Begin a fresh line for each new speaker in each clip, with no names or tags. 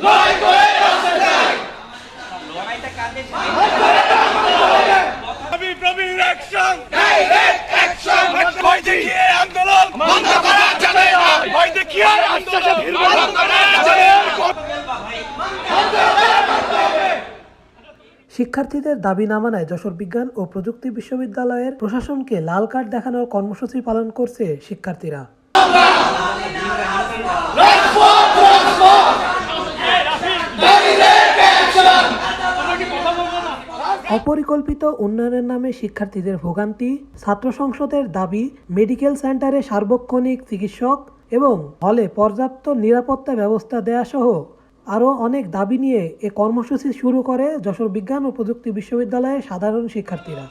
লড়াই করে রাস্তায় যাই।
লড়াইটা কাঁধে
প্রবীণ অ্যাকশন, ডাইরেক্ট অ্যাকশন, ভয় দেখিয়ে আন্দোলন বন্ধ করা যাবে না, ভয় দেখিয়ে আন্দোলন বন্ধ করা যাবে না।
শিক্ষার্থীদের দাবি না মানায় যশোর বিজ্ঞান ও প্রযুক্তি বিশ্ববিদ্যালয়ের প্রশাসনকে লাল কার্ড দেখানোর কর্মসূচি পালন করছে শিক্ষার্থীরা। অপরিকল্পিত উন্নয়নের নামে শিক্ষার্থীদের ভোগান্তি, ছাত্র সংসদের দাবি মেডিকেল সেন্টারে সার্বক্ষণিক চিকিৎসক এবং হলে পর্যাপ্ত নিরাপত্তা ব্যবস্থা দেয়া সহ আরও অনেক দাবি নিয়ে এ কর্মসূচি শুরু করে যশোর বিজ্ঞান ও প্রযুক্তি বিশ্ববিদ্যালয়ের সাধারণ শিক্ষার্থীরা।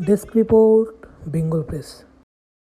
Desk report, Bengal press.